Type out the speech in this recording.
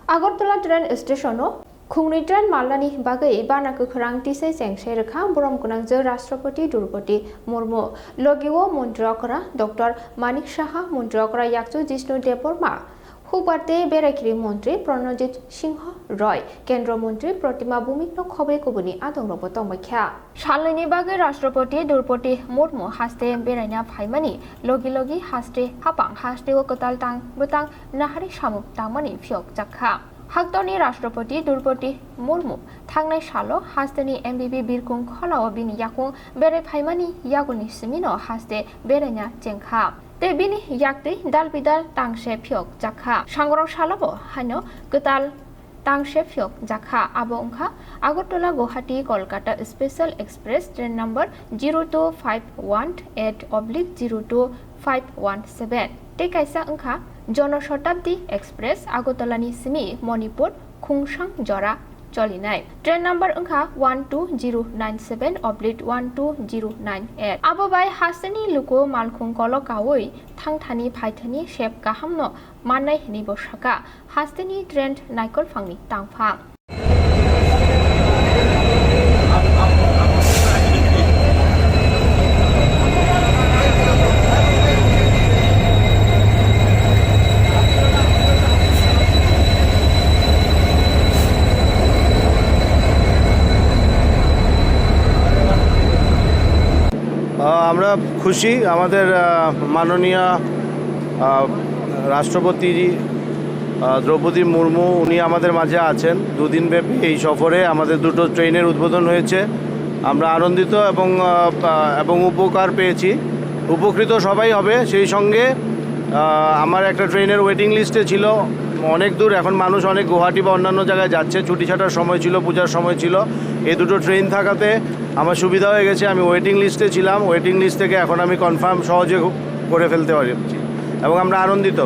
Agartala train station Khungnui train malani bagai bana kukurang tisai sengsai rekha borom kunangje Rastrapati Draupadi Murmu logiwo Mundrakara Dr. Manik Shaha Mundrakara Yaktwi Jishnu Deporma Hubarte Berakiri Montri Pranajit Singha Roy Kendra Montri Pratima Bhumikno Khobe Kubuni Adong Robotong Bakha Shalini bagai Rastrapati Draupadi Murmu Haste Beranya Phaimani Logi Haste Hapang Haste Kotal Tang Butang Nahari Shamuk Tamani Phiyok Jakha Haktoni Rastrapati Draupadi Murmu Thangnai Shalo Hasteni MBB Birkung Kholao Bini Yakung Bere Phaimani Yaguni Simino Haste Berenya Jengkha Tebini Yaktwi Dalbidal Tangshe Phiyok Jakha Sangrong Shalabo Hano Gutal Tangshe Phiyok Jakha Abongkha Agartala Guwahati Kolkata Special Express train number 02518/02517 Tekaisa Angkha Jonoshotabdi Express Agartalani Simi Manipur Khungsang Jora Cholinai train number Angkha 12097/12098 Abobai Hasteni Luko Malkhung Kolokawoi Thangthani Phaithani Shep Kahamno Manai Niboshaka Hasteni train Naikol Phangni Tangphang আমরা খুশি আমাদের মাননীয় রাষ্ট্রপতি দ্রৌপদী মুর্মু উনি আমাদের মাঝে আছেন দুদিন ব্যাপী এই সফরে আমাদের দুটো ট্রেনের উদ্বোধন হয়েছে আমরা আনন্দিত এবং উপকার পেয়েছি উপকৃত সবাই হবে সেই সঙ্গে আমার একটা ট্রেনের ওয়েটিং লিস্টে ছিল অনেক দূর এখন মানুষ অনেক গুয়াহাটি বা অন্যান্য জায়গায় যাচ্ছে ছুটি ছাটার সময় ছিল পূজার সময় ছিল এই দুটো ট্রেন থাকাতে আমার সুবিধা হয়ে গেছে আমি ওয়েটিং লিস্টে ছিলাম ওয়েটিং লিস্ট থেকে এখন আমি কনফার্ম সহজে করে ফেলতে পারি এবং আমরা আনন্দিত